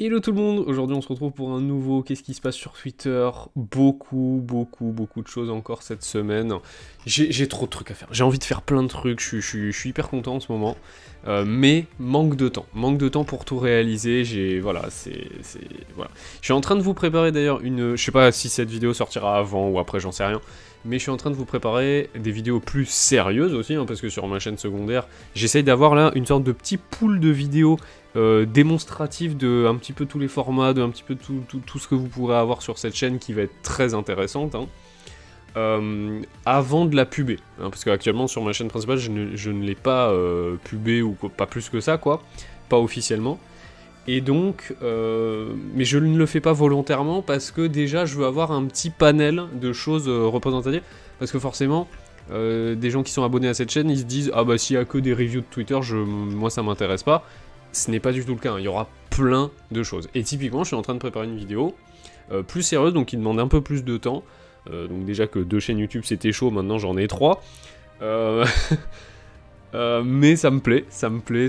Hello tout le monde, aujourd'hui on se retrouve pour un nouveau Qu'est-ce qui se passe sur Twitter. Beaucoup de choses encore cette semaine. J'ai trop de trucs à faire, j'ai envie de faire plein de trucs, je suis hyper content en ce moment. Mais manque de temps. Manque de temps pour tout réaliser, voilà, voilà. Je suis en train de vous préparer d'ailleurs une... Je sais pas si cette vidéo sortira avant ou après, j'en sais rien. Mais je suis en train de vous préparer des vidéos plus sérieuses aussi, hein, parce que sur ma chaîne secondaire, j'essaye d'avoir là une sorte de petit pool de vidéos démonstratif de un petit peu tous les formats, de un petit peu tout ce que vous pourrez avoir sur cette chaîne qui va être très intéressante, hein, avant de la puber, hein, parce qu'actuellement sur ma chaîne principale je ne l'ai pas pubé ou pas plus que ça quoi, pas officiellement, et donc, mais je ne le fais pas volontairement parce que déjà je veux avoir un petit panel de choses représentatives, parce que forcément des gens qui sont abonnés à cette chaîne ils se disent ah bah s'il y a que des reviews de Twitter, moi ça m'intéresse pas. Ce n'est pas du tout le cas, hein. Il y aura plein de choses. Et typiquement, je suis en train de préparer une vidéo plus sérieuse, donc qui demande un peu plus de temps. Donc déjà que 2 chaînes YouTube c'était chaud, maintenant j'en ai 3. Mais ça me plaît,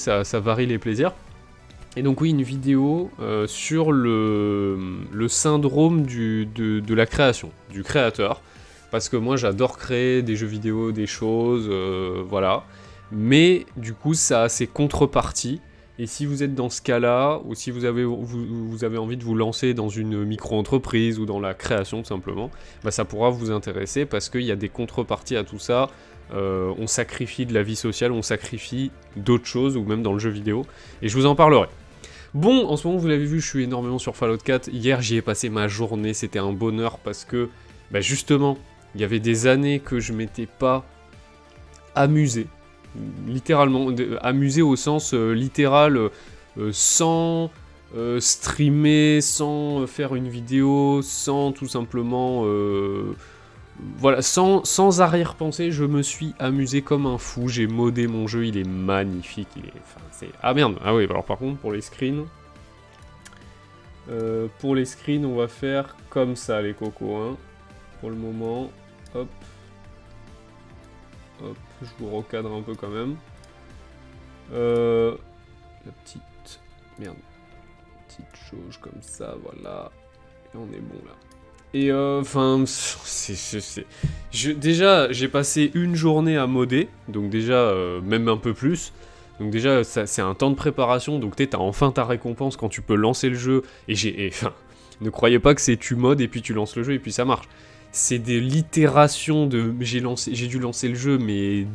ça varie les plaisirs. Et donc oui, une vidéo sur le syndrome de la création, du créateur. Parce que moi j'adore créer des jeux vidéo, des choses, voilà. Mais du coup ça a ses contreparties. Et si vous êtes dans ce cas-là, ou si vous avez envie de vous lancer dans une micro-entreprise ou dans la création tout simplement, bah ça pourra vous intéresser parce qu'il y a des contreparties à tout ça. On sacrifie de la vie sociale, on sacrifie d'autres choses, ou même dans le jeu vidéo, et je vous en parlerai. Bon, en ce moment vous l'avez vu, je suis énormément sur Fallout 4, hier j'y ai passé ma journée, c'était un bonheur parce que, bah justement, il y avait des années que je m'étais pas amusé. Littéralement, amusé au sens littéral, sans streamer, sans faire une vidéo, sans tout simplement... voilà, sans arrière-pensée, je me suis amusé comme un fou, j'ai modé mon jeu, il est magnifique, enfin, c'est... Ah merde, ah oui, alors par contre, pour les screens... on va faire comme ça, les cocos, hein, pour le moment, hop. Hop, je vous recadre un peu quand même. La petite... Merde. Petite jauge comme ça, voilà. Et on est bon là. Et enfin, déjà, j'ai passé une journée à modder, donc déjà, même un peu plus. Donc déjà, c'est un temps de préparation, donc t'as enfin ta récompense quand tu peux lancer le jeu. Enfin, ne croyez pas que c'est tu modes et puis tu lances le jeu et puis ça marche. C'est des littérations de... J'ai dû lancer le jeu, mais...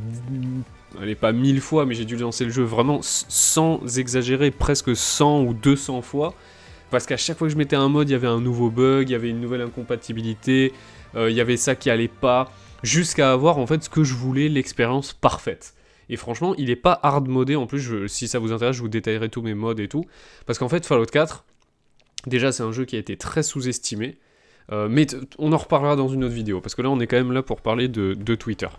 Allez, pas 1000 fois, mais j'ai dû lancer le jeu vraiment sans exagérer, presque 100 ou 200 fois. Parce qu'à chaque fois que je mettais un mode, il y avait un nouveau bug, il y avait une nouvelle incompatibilité, il y avait ça qui allait pas, jusqu'à avoir en fait ce que je voulais, l'expérience parfaite. Et franchement, il est pas hard modé, en plus, si ça vous intéresse, je vous détaillerai tous mes mods et tout. Parce qu'en fait, Fallout 4, déjà c'est un jeu qui a été très sous-estimé. Mais on en reparlera dans une autre vidéo, parce que là on est quand même là pour parler de Twitter.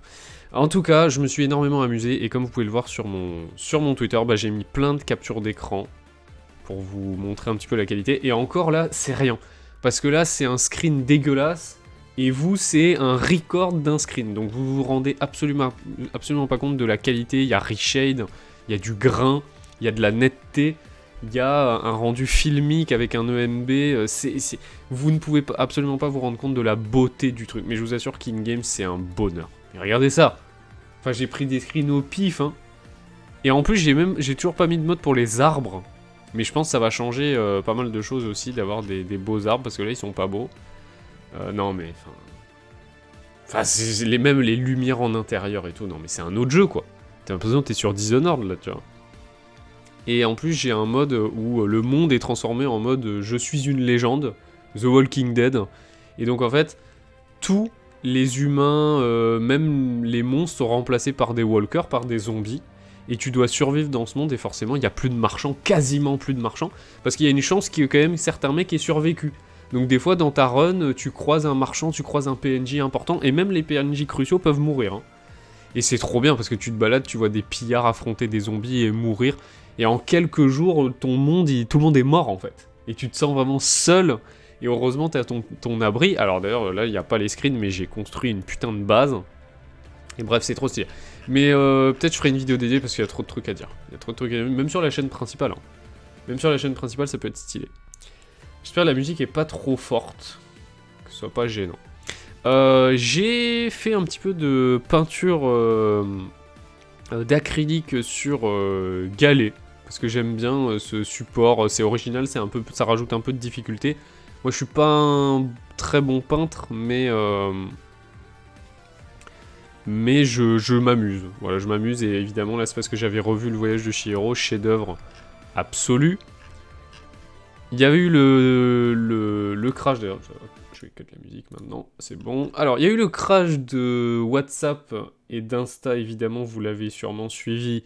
En tout cas, je me suis énormément amusé, et comme vous pouvez le voir sur mon Twitter, bah, j'ai mis plein de captures d'écran pour vous montrer un petit peu la qualité, et encore là, c'est rien. Parce que là, c'est un screen dégueulasse, et vous, c'est un record d'un screen, donc vous vous rendez absolument pas compte de la qualité. Il y a reshade, il y a du grain, il y a de la netteté, il y a un rendu filmique avec un EMB, vous ne pouvez absolument pas vous rendre compte de la beauté du truc. Mais je vous assure qu'in-game, c'est un bonheur. Et regardez ça. Enfin, j'ai pris des screens au pif, hein. Et en plus, j'ai toujours pas mis de mode pour les arbres. Mais je pense que ça va changer pas mal de choses aussi, d'avoir des beaux arbres, parce que là, ils sont pas beaux. Non, mais... Enfin, même les lumières en intérieur et tout, non, mais c'est un autre jeu, quoi. T'as l'impression que t'es sur Dishonored, là, tu vois. Et en plus, j'ai un mode où le monde est transformé en mode je suis une légende, The Walking Dead. Et donc en fait, tous les humains, même les monstres, sont remplacés par des walkers, par des zombies. Et tu dois survivre dans ce monde, et forcément, il n'y a plus de marchands, quasiment plus de marchands. Parce qu'il y a une chance qu'il y ait quand même certains mecs qui aient survécu. Donc des fois, dans ta run, tu croises un marchand, tu croises un PNJ important, et même les PNJ cruciaux peuvent mourir, hein. Et c'est trop bien, parce que tu te balades, tu vois des pillards affronter des zombies et mourir. Et en quelques jours, tout le monde est mort en fait. Et tu te sens vraiment seul. Et heureusement, t'as ton abri. Alors d'ailleurs, là, il n'y a pas les screens, mais j'ai construit une putain de base. Et bref, c'est trop stylé. Mais peut-être je ferai une vidéo dédiée parce qu'il y a trop de trucs à dire. Il y a trop de trucs à dire, même sur la chaîne principale, hein. Même sur la chaîne principale, ça peut être stylé. J'espère que la musique est pas trop forte. Que ce soit pas gênant. J'ai fait un petit peu de peinture d'acrylique sur galet. Parce que j'aime bien ce support. C'est original, c'est un peu, ça rajoute un peu de difficulté. Moi je suis pas un très bon peintre, mais je m'amuse. Voilà, je m'amuse et évidemment là c'est parce que j'avais revu Le Voyage de Chihiro, chef-d'œuvre absolu. Il y avait eu le crash d'ailleurs. Je vais cut la musique maintenant, c'est bon. Alors, il y a eu le crash de WhatsApp et d'Insta, évidemment, vous l'avez sûrement suivi.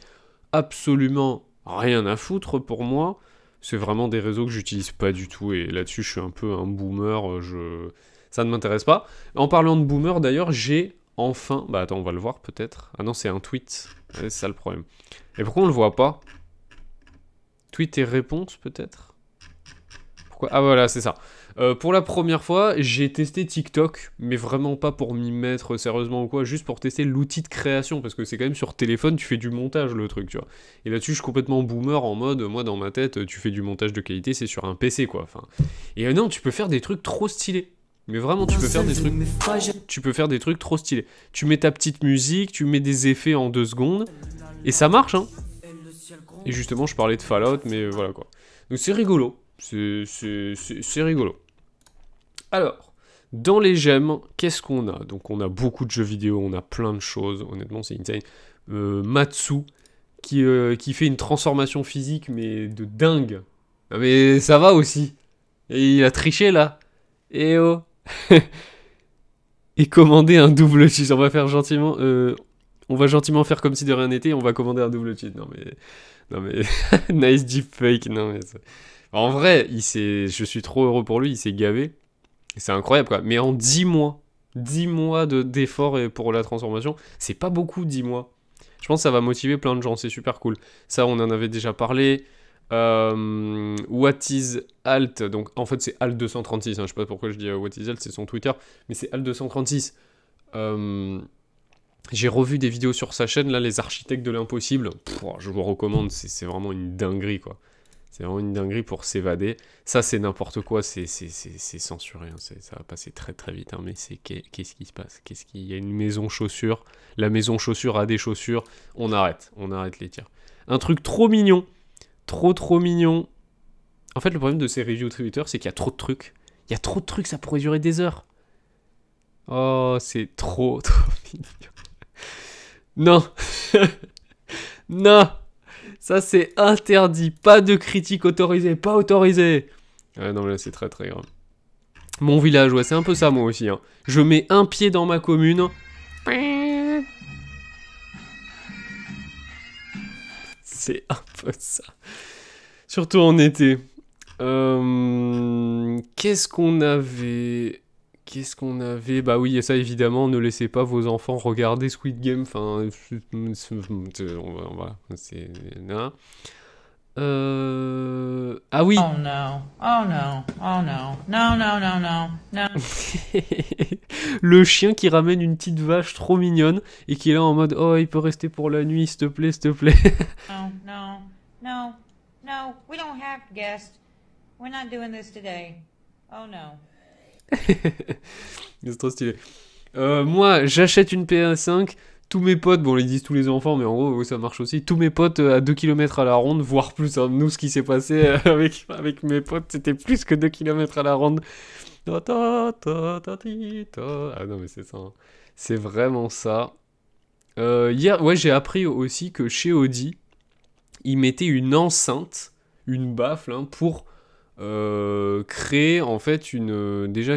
Absolument rien à foutre pour moi. C'est vraiment des réseaux que j'utilise pas du tout et là-dessus, je suis un peu un boomer. Ça ne m'intéresse pas. En parlant de boomer, d'ailleurs, j'ai enfin... Bah attends, on va le voir peut-être. Ah non, c'est un tweet. C'est ça le problème. Et pourquoi on le voit pas? Tweet et réponse peut-être? Pourquoi? Ah voilà, c'est ça. Pour la première fois, j'ai testé TikTok, mais vraiment pas pour m'y mettre sérieusement ou quoi, juste pour tester l'outil de création, parce que c'est quand même sur téléphone, tu fais du montage le truc, tu vois. Et là-dessus, je suis complètement boomer en mode, moi dans ma tête, tu fais du montage de qualité, c'est sur un PC quoi. Enfin, et non, tu peux faire des trucs trop stylés. Mais vraiment, tu peux faire des trucs. Tu peux faire des trucs trop stylés. Tu mets ta petite musique, tu mets des effets en 2 secondes, et ça marche, hein. Et justement, je parlais de Fallout, mais voilà quoi. Donc c'est rigolo. C'est rigolo. Alors, dans les j'aime, qu'est-ce qu'on a? Donc on a beaucoup de jeux vidéo, on a plein de choses, honnêtement c'est insane. Matsu, qui fait une transformation physique, mais de dingue. Ah, mais ça va aussi. Et il a triché là. Eh oh. Et commander un double cheese. On va faire gentiment... on va gentiment faire comme si de rien n'était, on va commander un double cheese. Non mais... nice deepfake, non mais... En vrai, je suis trop heureux pour lui, il s'est gavé. C'est incroyable quoi. Mais en 10 mois d'efforts pour la transformation, c'est pas beaucoup 10 mois. Je pense que ça va motiver plein de gens, c'est super cool. Ça, on en avait déjà parlé. What is Alt? Donc en fait c'est Alt 236, hein. Je sais pas pourquoi je dis What is Alt, c'est son Twitter. Mais c'est Alt 236. J'ai revu des vidéos sur sa chaîne, là, les architectes de l'impossible. Je vous recommande, c'est vraiment une dinguerie quoi. C'est vraiment une dinguerie pour s'évader. Ça, c'est n'importe quoi, c'est censuré. Hein. Ça va passer très très vite. Hein. Mais qu'est-ce qui se passe? Il y a une maison chaussure. La maison chaussure a des chaussures. On arrête les tirs. Un truc trop mignon. Trop mignon. En fait, le problème de ces reviews Twitter, c'est qu'il y a trop de trucs. Il y a trop de trucs, ça pourrait durer des heures. Oh, c'est trop mignon. Non. Non. Ça, c'est interdit. Pas de critique autorisée. Pas autorisée. Ouais, non, mais là, c'est très, très grave. Mon village, ouais, c'est un peu ça, moi aussi. Hein. Je mets un pied dans ma commune. C'est un peu ça. Surtout en été. Qu'est-ce qu'on avait... Bah oui, et ça évidemment, ne laissez pas vos enfants regarder Squid Game. Enfin, voilà, c'est là. Ah oui. Oh no, oh no, oh no, no, no, no, no, no. Le chien qui ramène une petite vache trop mignonne et qui est là en mode oh il peut rester pour la nuit s'il te plaît, s'il te plaît. No, no, no, no, we don't have guests. We're not doing this today. Oh no. C'est trop stylé. Moi, j'achète une PS5. Tous mes potes, bon, ils disent tous les enfants, mais en gros, ça marche aussi. Tous mes potes à 2 km à la ronde, voire plus. Hein. Nous, ce qui s'est passé avec mes potes, c'était plus que 2 km à la ronde. Ah non, mais c'est ça. Hein. C'est vraiment ça. Hier, ouais, j'ai appris aussi que chez Audi, ils mettaient une enceinte, une baffle, hein, pour créer en fait une. Déjà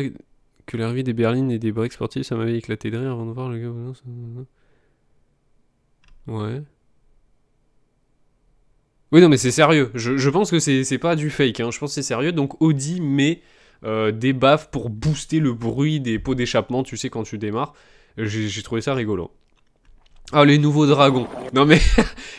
que l'arrivée des berlines et des breaks sportifs, ça m'avait éclaté de rire avant de voir le gars. Ouais. Oui, non, mais c'est sérieux. Je pense que c'est pas du fake. Hein. Je pense que c'est sérieux. Donc Audi met des baffes pour booster le bruit des pots d'échappement, tu sais, quand tu démarres. J'ai trouvé ça rigolo. Ah, les nouveaux dragons. Non mais,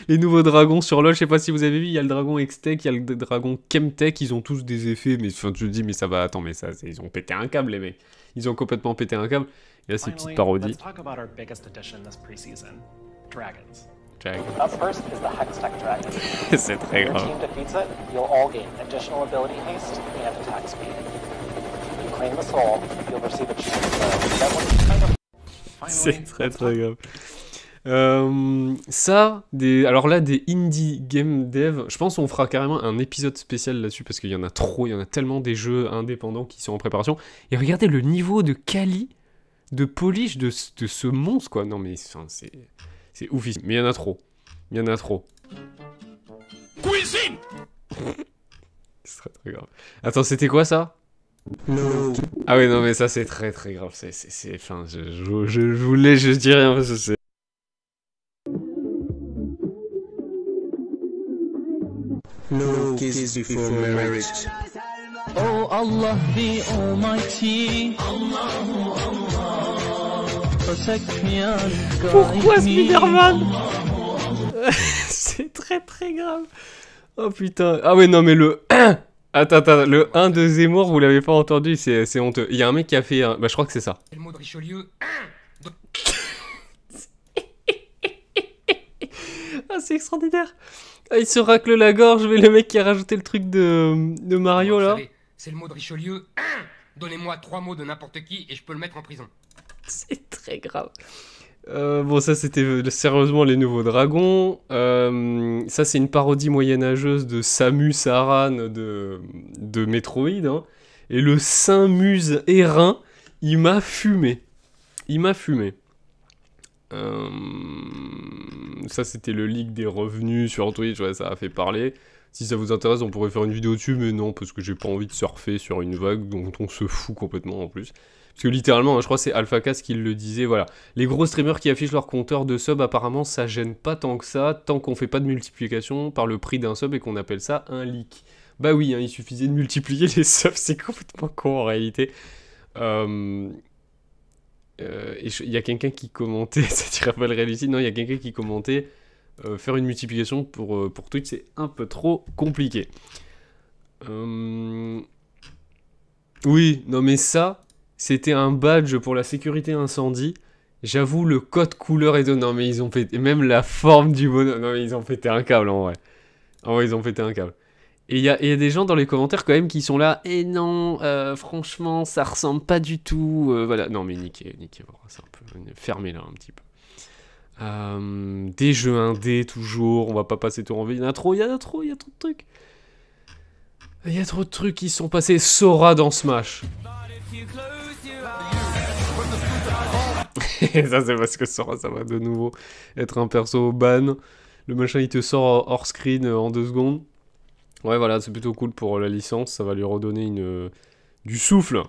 les nouveaux dragons sur LoL, je sais pas si vous avez vu, il y a le dragon X-Tech, il y a le dragon Chemtech, ils ont tous des effets, mais enfin, tu te dis, mais ça va, attends, mais ça, ils ont pété un câble, les mecs. Ils ont complètement pété un câble. Et là, ces petites parodies. Jack. Up first is the Hextech Dragon. C'est très Your grave. team defeats it, you'll all gain additional ability haste and attack speed. You claim the soul, you'll receive a chance to that one kind of... C'est très très grave. Alors là, des indie game dev, je pense qu'on fera carrément un épisode spécial là-dessus parce qu'il y en a trop, il y en a tellement des jeux indépendants qui sont en préparation. Et regardez le niveau de quali, de polish de ce monstre, quoi. Non mais enfin, c'est oufissime. Mais il y en a trop. Il y en a trop. Cuisine. C'est très très grave. Attends, c'était quoi ça? Ah oui, non mais ça c'est très très grave. Enfin, je voulais, je dis rien parce que c'est... No kiss before marriage. Oh Allah the Almighty. Pourquoi Spider-Man? C'est très très grave. Oh putain. Ah ouais, non mais le 1. Attends, le 1 de Zemmour, vous l'avez pas entendu, c'est honteux. Il y a un mec qui a fait un... Bah je crois que c'est ça. C'est le mot de Richelieu. Ah c'est extraordinaire. Ah, il se racle la gorge, mais le mec qui a rajouté le truc de Mario là. C'est le mot de Richelieu. Donnez-moi 3 mots de n'importe qui et je peux le mettre en prison. C'est très grave. Bon, ça c'était sérieusement les nouveaux dragons. Ça c'est une parodie moyenâgeuse de Samus Aran de Metroid. Hein. Et le Saint-Muse Airain, il m'a fumé. Il m'a fumé. Ça c'était le leak des revenus sur Twitch, ouais, ça a fait parler. Si ça vous intéresse, on pourrait faire une vidéo dessus, mais non, parce que j'ai pas envie de surfer sur une vague dont on se fout complètement en plus. Parce que littéralement, hein, je crois que c'est AlphaCast qui le disait, voilà. Les gros streamers qui affichent leur compteur de sub, apparemment, ça gêne pas tant que ça, tant qu'on fait pas de multiplication par le prix d'un sub et qu'on appelle ça un leak. Bah oui, hein, il suffisait de multiplier les subs, c'est complètement con en réalité. Et il y a quelqu'un qui commentait, ça dirait pas le réussite, non, il y a quelqu'un qui commentait faire une multiplication pour Twitch, c'est un peu trop compliqué. Oui, non mais ça, c'était un badge pour la sécurité incendie. J'avoue, le code couleur et tout, non mais ils ont pété, même la forme du bonhomme, non mais ils ont pété un câble en vrai. En vrai, ils ont pété un câble. Et il y a des gens dans les commentaires quand même qui sont là, et non, franchement, ça ressemble pas du tout, voilà. Non mais niquez, voilà, c'est un peu, fermez-la un petit peu. Des jeux indés toujours, on va pas passer tout en vie, il y a trop de trucs. Il y a trop de trucs qui sont passés. Sora dans Smash. Et ça c'est parce que Sora ça va de nouveau être un perso ban. Le machin il te sort hors screen en 2 secondes. Ouais voilà, c'est plutôt cool pour la licence, ça va lui redonner du souffle.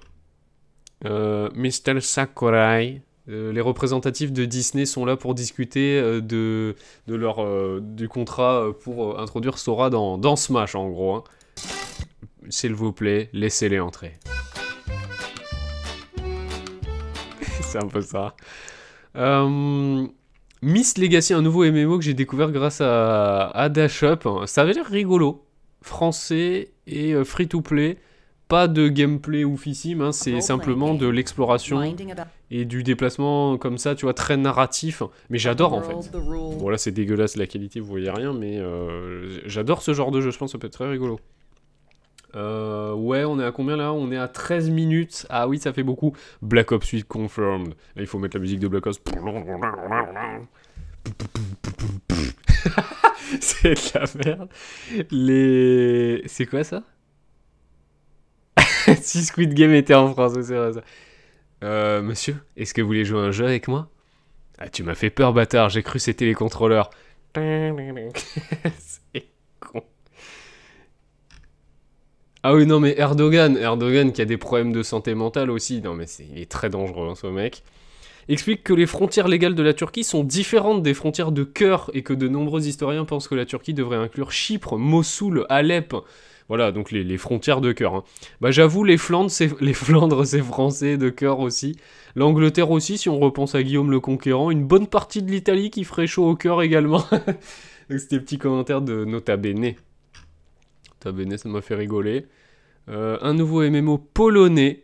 Mr. Sakurai, les représentatifs de Disney sont là pour discuter du contrat pour introduire Sora dans Smash en gros. Hein. S'il vous plaît, laissez-les entrer. C'est un peu ça. Myst Legacy, un nouveau MMO que j'ai découvert grâce à Dash Up. Ça avait l'air rigolo. Français et free-to-play. Pas de gameplay oufissime, hein, c'est simplement de l'exploration et du déplacement comme ça, tu vois, très narratif. Mais j'adore en fait. Bon là c'est dégueulasse la qualité, vous voyez rien, mais j'adore ce genre de jeu, je pense que ça peut être très rigolo. Ouais, on est à combien là? On est à 13 minutes. Ah oui, ça fait beaucoup. Black Ops 8 confirmed. Là, il faut mettre la musique de Black Ops. C'est de la merde. C'est quoi ça? Si Squid Game était en France, c'est vrai ça. Monsieur, est-ce que vous voulez jouer à un jeu avec moi? Ah, tu m'as fait peur, bâtard. J'ai cru c'était les contrôleurs. C'est con. Ah oui, non, mais Erdogan qui a des problèmes de santé mentale aussi. Non, mais il est très dangereux, hein, ce mec. Explique que les frontières légales de la Turquie sont différentes des frontières de cœur et que de nombreux historiens pensent que la Turquie devrait inclure Chypre, Mossoul, Alep. Voilà, donc les frontières de cœur. Hein. Bah j'avoue, les Flandres, c'est français de cœur aussi. L'Angleterre aussi, si on repense à Guillaume le Conquérant. Une bonne partie de l'Italie qui ferait chaud au cœur également. Donc c'était petit commentaire de Nota Bene. Nota Bene, ça m'a fait rigoler. Un nouveau MMO polonais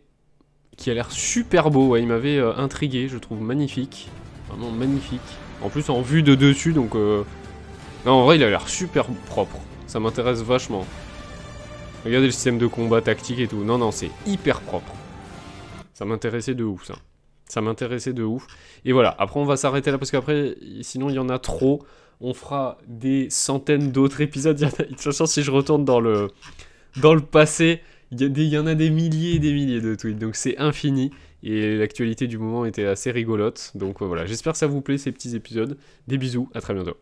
qui a l'air super beau. Ouais, il m'avait intrigué, je trouve magnifique. Vraiment magnifique. En plus en vue de dessus, donc Non, en vrai, il a l'air super propre. Ça m'intéresse vachement. Regardez le système de combat tactique et tout. Non, non, c'est hyper propre. Ça m'intéressait de ouf, ça. Ça m'intéressait de ouf. Et voilà, après, on va s'arrêter là, parce qu'après, sinon, il y en a trop. On fera des centaines d'autres épisodes. De toute façon, si je retourne dans le passé, il y en a des milliers et des milliers de tweets. Donc, c'est infini. Et l'actualité du moment était assez rigolote. Donc, voilà, j'espère que ça vous plaît, ces petits épisodes. Des bisous, à très bientôt.